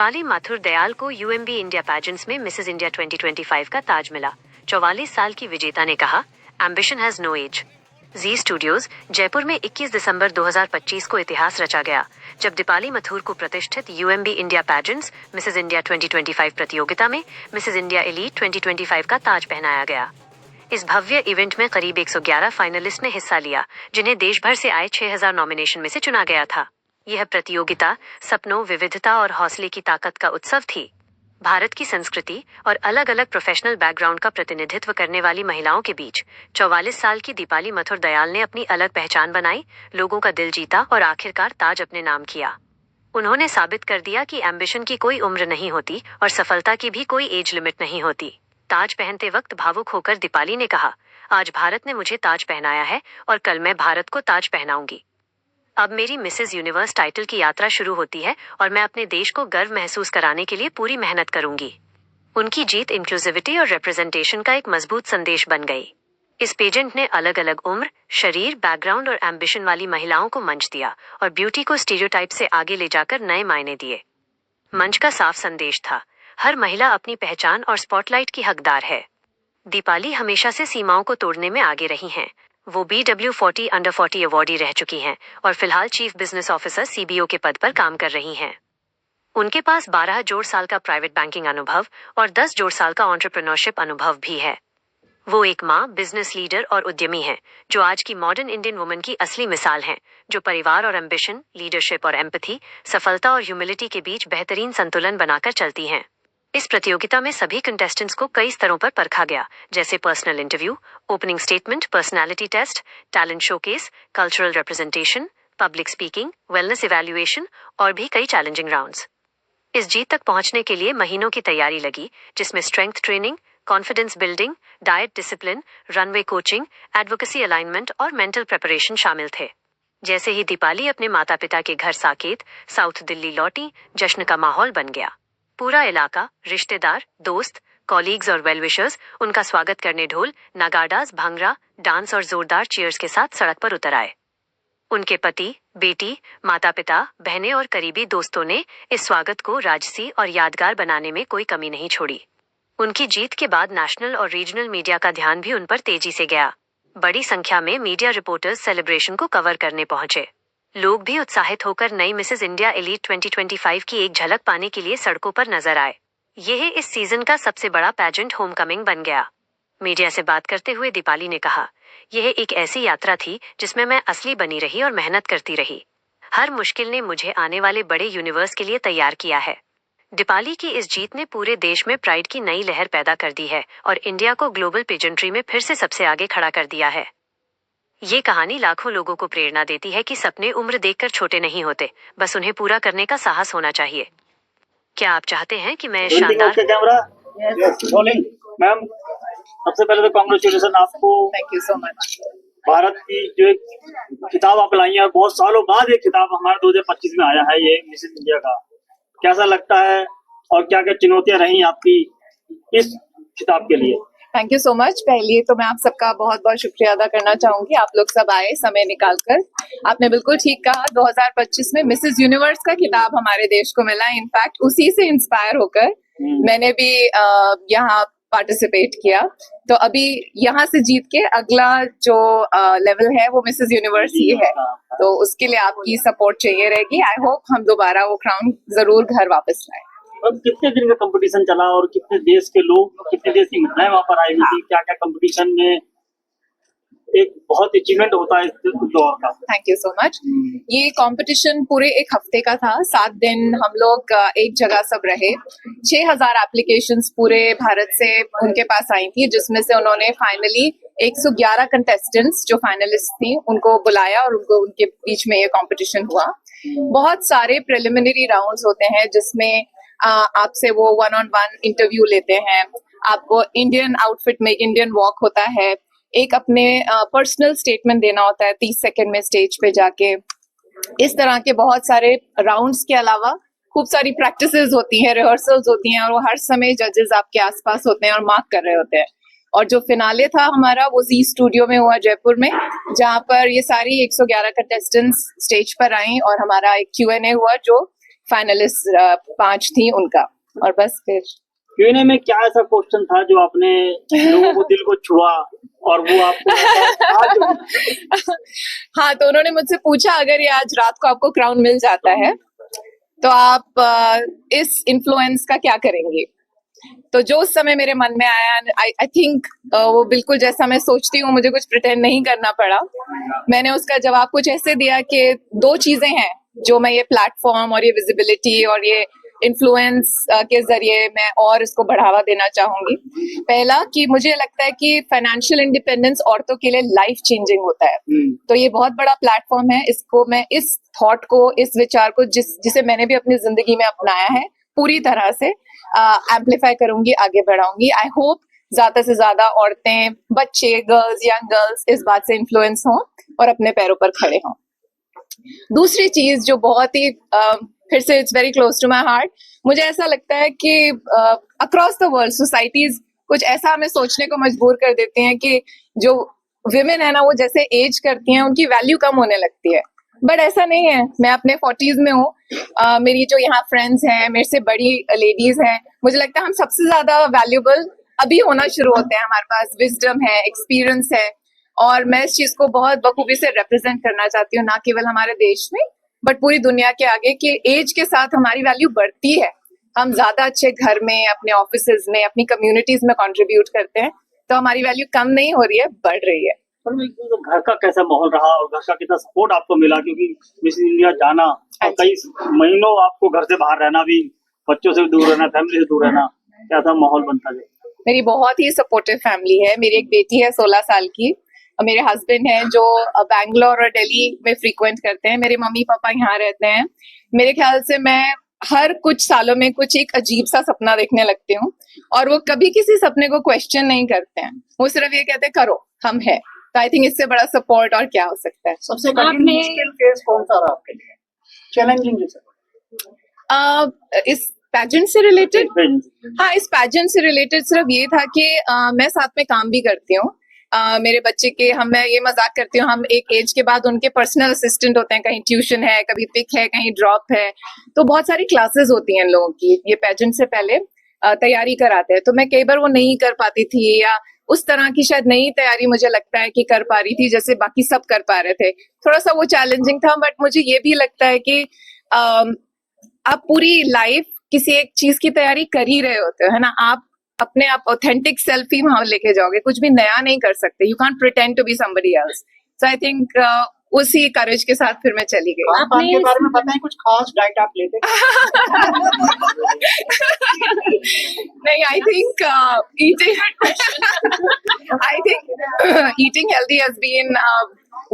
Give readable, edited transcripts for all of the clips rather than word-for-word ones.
दीपाली माथुर दयाल को UMB India pageants में Mrs India 2025 का ताज मिला। 44 साल की विजेता ने कहा, ambition has no age. Zee studios, Jaipur में 21 दिसंबर 2025 को इतिहास रचा गया, जब दीपाली माथुर को प्रतिष्ठित UMB India pageants Mrs India 2025 प्रतियोगिता में मिसेज इंडिया एलीट 2025 का ताज पहनाया गया। इस भव्य इवेंट में करीब 111 फाइनलिस्ट ने हिस्सा लिया, जिन्हें देश भर से आए 6000 नॉमिनेशन में से चुना गया था। यह प्रतियोगिता सपनों, विविधता और हौसले की ताकत का उत्सव थी। भारत की संस्कृति और अलग अलग प्रोफेशनल बैकग्राउंड का प्रतिनिधित्व करने वाली महिलाओं के बीच 44 साल की दीपाली माथुर दयाल ने अपनी अलग पहचान बनाई, लोगों का दिल जीता और आखिरकार ताज अपने नाम किया। उन्होंने साबित कर दिया कि एम्बिशन की कोई उम्र नहीं होती और सफलता की भी कोई एज लिमिट नहीं होती। ताज पहनते वक्त भावुक होकर दीपाली ने कहा, आज भारत ने मुझे ताज पहनाया है और कल मैं भारत को ताज पहनाऊंगी। अब मेरी मिसेज यूनिवर्स टाइटल की यात्रा शुरू होती है और मैं अपने देश को गर्व महसूस कराने के लिए पूरी मेहनत करूंगी। उनकी जीत इंक्लूसिविटी और रिप्रेजेंटेशन का एक मजबूत संदेश बन गई। इस पेजेंट ने अलग अलग उम्र, शरीर, बैकग्राउंड और एम्बिशन वाली महिलाओं को मंच दिया और ब्यूटी को स्टीरियोटाइप से आगे ले जाकर नए मायने दिए। मंच का साफ संदेश था, हर महिला अपनी पहचान और स्पॉटलाइट की हकदार है। दीपाली हमेशा से सीमाओं को तोड़ने में आगे रही हैं। वो BW40 अंडर 40 अवॉर्डी रह चुकी हैं और फिलहाल चीफ बिजनेस ऑफिसर CBO के पद पर काम कर रही हैं। उनके पास 12 जोड़ साल का प्राइवेट बैंकिंग अनुभव और 10 जोड़ साल का एंटरप्रेन्योरशिप अनुभव भी है। वो एक माँ, बिजनेस लीडर और उद्यमी हैं, जो आज की मॉडर्न इंडियन वुमन की असली मिसाल हैं, जो परिवार और एम्बिशन, लीडरशिप और एम्पैथी, सफलता और ह्यूमिलिटी के बीच बेहतरीन संतुलन बनाकर चलती हैं। इस प्रतियोगिता में सभी कंटेस्टेंट्स को कई स्तरों पर परखा गया, जैसे personal interview, opening statement, personality test, talent showcase, cultural representation, public speaking, wellness evaluation और भी कई चैलेंजिंग राउंड्स। इस जीत तक पहुंचने के लिए महीनों की तैयारी लगी, जिसमें strength training, confidence building, diet discipline, runway coaching, advocacy alignment और मेंटल प्रिपरेशन शामिल थे। जैसे ही दीपाली अपने माता पिता के घर साकेत, साउथ दिल्ली लौटी, जश्न का माहौल बन गया। पूरा इलाका, रिश्तेदार, दोस्त, कॉलीग्स और वेलविशर्स उनका स्वागत करने ढोल, नगाडास, भांगड़ा, डांस और जोरदार चीयर्स के साथ सड़क पर उतर आए। उनके पति, बेटी, माता पिता, बहनें और करीबी दोस्तों ने इस स्वागत को राजसी और यादगार बनाने में कोई कमी नहीं छोड़ी। उनकी जीत के बाद नेशनल और रीजनल मीडिया का ध्यान भी उन पर तेजी से गया। बड़ी संख्या में मीडिया रिपोर्टर्स सेलिब्रेशन को कवर करने पहुंचे। लोग भी उत्साहित होकर नई मिसेज इंडिया एलीट 2025 की एक झलक पाने के लिए सड़कों पर नजर आए। यह इस सीजन का सबसे बड़ा पैजेंट होमकमिंग बन गया। मीडिया से बात करते हुए दीपाली ने कहा, यह एक ऐसी यात्रा थी जिसमें मैं असली बनी रही और मेहनत करती रही। हर मुश्किल ने मुझे आने वाले बड़े यूनिवर्स के लिए तैयार किया है। दीपाली की इस जीत ने पूरे देश में प्राइड की नई लहर पैदा कर दी है और इंडिया को ग्लोबल पेजेंट्री में फिर से सबसे आगे खड़ा कर दिया है। ये कहानी लाखों लोगों को प्रेरणा देती है कि सपने उम्र देखकर छोटे नहीं होते, बस उन्हें पूरा करने का साहस होना चाहिए। क्या आप चाहते हैं कि मैं शानदार मैम, सबसे पहले तो कांग्रेचुलेशन आपको। Thank you so much. Bharat की जो एक खिताब आप लाई हैं, बहुत सालों बाद एक खिताब हमारे 2025 में आया है, ये मिसेज इंडिया का। कैसा लगता है और क्या क्या चुनौतियां रही आपकी इस खिताब के लिए? Thank you so much. पहले तो मैं आप सबका बहुत बहुत शुक्रिया अदा करना चाहूंगी, आप लोग सब आए समय निकालकर। आपने बिल्कुल ठीक कहा, 2025 में मिसेज यूनिवर्स का खिताब हमारे देश को मिला। इनफैक्ट उसी से इंस्पायर होकर मैंने भी यहाँ पार्टिसिपेट किया। तो अभी यहाँ से जीत के अगला जो लेवल है वो मिसेज यूनिवर्स ही है, तो उसके लिए आपकी सपोर्ट चाहिए रहेगी। आई होप हम दोबारा वो क्राउन जरूर घर वापस लाए। अब कितने दिन का कंपटीशन चला और कितने देश के लोग, कितने देश की महिलाएं वहां पर आई हुई थी? क्या क्या कंपटीशन में एक बहुत अचीवमेंट होता है इस दौर का? Thank you so much. ये कंपटीशन पूरे एक हफ्ते का था, 7 दिन हम लोग एक जगह सब रहे। 6000 एप्लीकेशंस पूरे भारत से उनके पास आई थी, जिसमें से उन्होंने फाइनली 111 कंटेस्टेंट्स जो फाइनलिस्ट थी उनको बुलाया और उनको उनके बीच में ये कंपटीशन हुआ। बहुत सारे प्रिलिमिनरी राउंड्स होते हैं जिसमें आपसे वो 1-on-1 इंटरव्यू लेते हैं। आपको इंडियन आउटफिट में इंडियन वॉक होता है, एक अपने पर्सनल स्टेटमेंट देना होता है 30 सेकंड में स्टेज पे जाके। इस तरह के बहुत सारे राउंड्स के अलावा खूब सारी प्रैक्टिसेस होती हैं, रिहर्सल्स होती हैं, और वो हर समय जजेस आपके आसपास होते हैं और मार्क कर रहे होते हैं। और जो फिनाले था हमारा वो जी स्टूडियो में हुआ जयपुर में, जहाँ पर ये सारी 111 कंटेस्टेंट्स स्टेज पर आई और हमारा एक Q&A हुआ जो फाइनलिस्ट 5 थी उनका, और बस फिर Q&A में क्या ऐसा क्वेश्चन था जो आपने लोगों को दिल को छुआ और वो आपको आज हाँ, तो उन्होंने मुझसे पूछा अगर ये आज रात को आपको क्राउन मिल जाता है तो आप इस इन्फ्लुएंस का क्या करेंगे। तो जो उस समय मेरे मन में आया, आई थिंक वो बिल्कुल जैसा मैं सोचती हूँ, मुझे कुछ प्रिटेंड नहीं करना पड़ा। मैंने उसका जवाब कुछ ऐसे दिया कि 2 चीजें हैं जो मैं ये प्लेटफॉर्म और ये विजिबिलिटी और ये इन्फ्लुएंस के जरिए मैं और इसको बढ़ावा देना चाहूंगी। पहला कि मुझे लगता है कि फाइनेंशियल इंडिपेंडेंस औरतों के लिए लाइफ चेंजिंग होता है। तो ये बहुत बड़ा प्लेटफॉर्म है, इसको मैं इस थॉट को, इस विचार को जिसे मैंने भी अपनी जिंदगी में अपनाया है, पूरी तरह से एम्पलीफाई करूंगी, आगे बढ़ाऊंगी। आई होप ज्यादा से ज्यादा औरतें, बच्चे, गर्ल्स, यंग गर्ल्स इस बात से इन्फ्लुएंस हों और अपने पैरों पर खड़े हों। दूसरी चीज जो बहुत ही फिर से it's very close to my heart, मुझे ऐसा लगता है कि अक्रॉस द वर्ल्ड सोसाइटीज कुछ ऐसा हमें सोचने को मजबूर कर देती हैं कि जो विमेन है ना, वो जैसे एज करती हैं उनकी वैल्यू कम होने लगती है। बट ऐसा नहीं है। मैं अपने 40s में हूँ, मेरी जो यहाँ फ्रेंड्स हैं, मेरे से बड़ी लेडीज हैं, मुझे लगता है हम सबसे ज्यादा वैल्यूबल अभी होना शुरू होते हैं। हमारे पास विजडम है, एक्सपीरियंस है, और मैं इस चीज को बहुत बखूबी से रिप्रेजेंट करना चाहती हूँ, ना केवल हमारे देश में बट पूरी दुनिया के आगे, कि एज के साथ हमारी वैल्यू बढ़ती है। हम ज्यादा अच्छे घर में, अपने ऑफिसेज में, अपनी कम्युनिटीज में कंट्रीब्यूट करते हैं, तो हमारी वैल्यू कम नहीं हो रही है, बढ़ रही है। पर घर का कैसा माहौल रहा और घर का कितना सपोर्ट आपको मिला, क्योंकि मिस इंडिया जाना और कई महीनों आपको घर से बाहर रहना, भी बच्चों से दूर रहना, फैमिली से दूर रहना, कैसा माहौल बनता है? मेरी बहुत ही सपोर्टिव फैमिली है। मेरी एक बेटी है 16 साल की, और मेरे हस्बैंड हैं जो बैंगलोर और दिल्ली में फ्रीक्वेंट करते हैं। मेरे मम्मी पापा यहाँ रहते हैं। मेरे ख्याल से मैं हर कुछ सालों में कुछ एक अजीब सा सपना देखने लगती हूँ, और वो कभी किसी सपने को क्वेश्चन नहीं करते हैं, वो सिर्फ ये कहते हैं करो, हम है। तो आई थिंक इससे बड़ा सपोर्ट और क्या हो सकता है। सबसे कठिन मुश्किल फेज कौन सा रहा आपके लिए, चैलेंजिंग? इस पैजेंट से रिलेटेड, हाँ, इस पैजेंट से रिलेटेड सिर्फ ये था कि मैं साथ में काम भी करती हूँ। मेरे बच्चे के मैं ये मजाक करती हूँ, हम एक एज के बाद उनके पर्सनल असिस्टेंट होते हैं। कहीं ट्यूशन है, कभी पिक है, कहीं ड्रॉप है, तो बहुत सारी क्लासेस होती हैं इन लोगों की। ये पैजेंट से पहले तैयारी कराते हैं, तो मैं कई बार वो नहीं कर पाती थी, या उस तरह की शायद नई तैयारी मुझे लगता है कि कर पा रही थी जैसे बाकी सब कर पा रहे थे। थोड़ा सा वो चैलेंजिंग था, बट मुझे ये भी लगता है कि आप पूरी लाइफ किसी एक चीज की तैयारी कर ही रहे होते हो, है ना। आप अपने आप ऑथेंटिक सेल्फ ही वहां लेके जाओगे, कुछ भी नया नहीं कर सकते। You can't pretend to be somebody else. So I think उसी करेज के साथ फिर मैं चली गई। आप आपके बारे में बताएं, कुछ खास डाइट आप लेते हैं? नहीं, I think eating healthy has been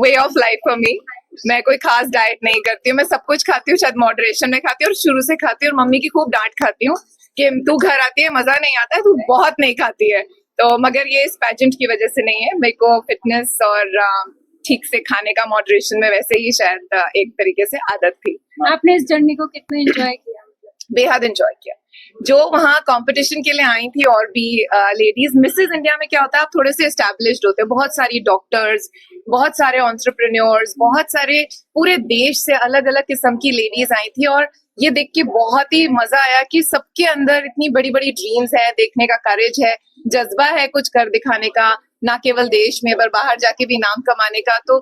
way of life for me. मैं कोई खास डाइट नहीं करती हूँ, मैं सब कुछ खाती हूँ, शायद मॉडरेशन में खाती हूँ, और शुरू से खाती हूँ, और मम्मी की खूब डांट खाती हूँ कि तू घर आती है मजा नहीं आता है, तू बहुत नहीं खाती है। तो मगर ये इस पैजेंट की वजह से नहीं है, मेरे को फिटनेस और ठीक से खाने का मॉडरेशन में वैसे ही शायद एक तरीके से आदत थी। आपने इस जर्नी को कितना एंजॉय किया? बेहद एंजॉय किया। जो वहाँ कंपटीशन के लिए आई थी और भी लेडीज, मिसेज इंडिया में क्या होता है, आप थोड़े से एस्टैब्लिश्ड होते हैं, बहुत सारी डॉक्टर्स, बहुत सारे एंटरप्रेन्योर्स, बहुत सारे पूरे देश से अलग अलग किस्म की लेडीज आई थी, और ये देख के बहुत ही मजा आया कि सबके अंदर इतनी बड़ी बड़ी ड्रीम्स है, देखने का करेज है, जज्बा है कुछ कर दिखाने का, ना केवल देश में पर बाहर जाके भी नाम कमाने का। तो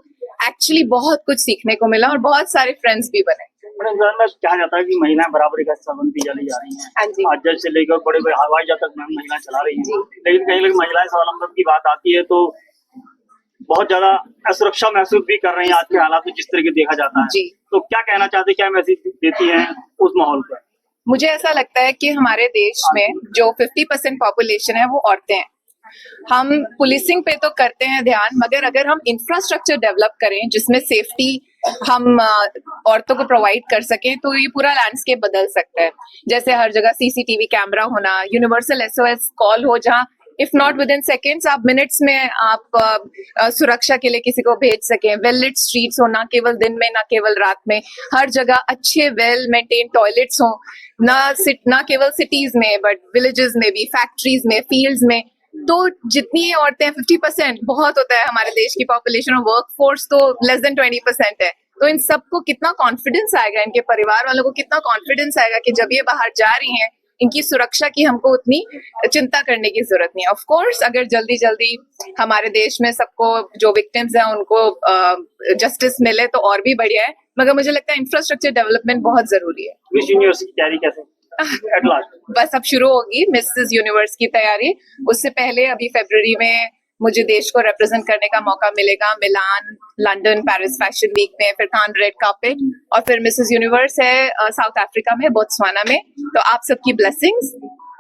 एक्चुअली बहुत कुछ सीखने को मिला और बहुत सारे फ्रेंड्स भी बने। में कहा जाता है कि महिलाएं बराबरी का हिस्सा बनती चली जा रही हैं, आज जब से लेकर बड़े बड़े हवाई जहाज तक महिलाएं चला रही हैं, लेकिन कहीं कहीं महिलाएं स्वावलंबन की बात आती है तो बहुत ज्यादा असुरक्षा महसूस भी कर रही हैं आज के हालात में जिस तरीके देखा जाता है। तो क्या कहना चाहते हैं, क्या मैसेज देती हैं उस माहौल पर? मुझे ऐसा लगता है कि हमारे देश में जो 50% पॉपुलेशन है वो औरतें हैं। हम पुलिसिंग पे तो करते हैं ध्यान, मगर अगर हम इंफ्रास्ट्रक्चर डेवलप करें जिसमें सेफ्टी हम औरतों को प्रोवाइड कर सकें, तो ये पूरा लैंडस्केप बदल सकता है। जैसे हर जगह सीसीटीवी कैमरा होना, यूनिवर्सल एसओएस कॉल हो, जहाँ if not with in seconds, आप मिनट्स में आप सुरक्षा के लिए किसी को भेज सकें। वेल लिट स्ट्रीट्स हो, ना केवल दिन में ना केवल रात में, हर जगह अच्छे वेल मेंटेन टॉयलेट्स हो, ना केवल सिटीज में बट विलेजेस में भी, फैक्ट्रीज में, फील्ड्स में। तो जितनी औरतें 50% बहुत होता है हमारे देश की पॉपुलेशन, और वर्क फोर्स तो लेस देन 20% है। तो इन सबको कितना कॉन्फिडेंस आएगा, इनके परिवार वालों को कितना कॉन्फिडेंस आएगा कि जब ये बाहर जा रही हैं, इनकी सुरक्षा की हमको उतनी चिंता करने की जरूरत नहीं है। ऑफ कोर्स अगर जल्दी जल्दी हमारे देश में सबको जो विक्टिम्स हैं उनको जस्टिस मिले तो और भी बढ़िया है, मगर मुझे लगता है इंफ्रास्ट्रक्चर डेवलपमेंट बहुत जरूरी है। मिस यूनिवर्स की तैयारी कैसे एट लास्ट? बस अब शुरू होगी मिसेस यूनिवर्स की तैयारी। उससे पहले अभी फरवरी में मुझे देश को रिप्रेजेंट करने का मौका मिलेगा, मिलान, लंदन, पेरिस फैशन वीक में, फिर कान रेड कार्पेट, और फिर मिसेस यूनिवर्स है साउथ अफ्रीका में, बोत्सवाना में। तो आप सबकी ब्लेसिंग्स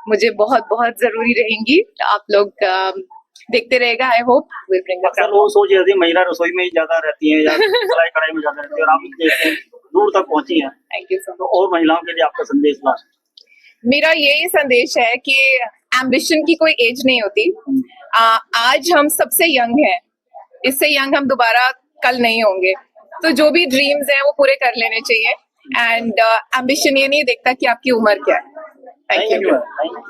मुझे बहुत बहुत जरूरी रहेंगी। तो आप लोग देखते रहेगा। आई होप विल ब्रिंग अक्सर लोग सोच रहे थे महिला रसोई में ही ज्यादा रहती हैं या सिलाई कढ़ाई में ज्यादा रहती है, और आप देखते हैं दूर तक पहुंची हैं। Thank you so much. तो और महिलाओं के लिए आपका संदेश लास्ट? मेरा यही संदेश है कि एम्बिशन की कोई एज नहीं होती। आज हम सबसे यंग हैं, इससे यंग हम दोबारा कल नहीं होंगे। तो जो भी ड्रीम्स हैं वो पूरे कर लेने चाहिए। एंड एम्बिशन ये नहीं देखता कि आपकी उम्र क्या है। Thank you. Thank you.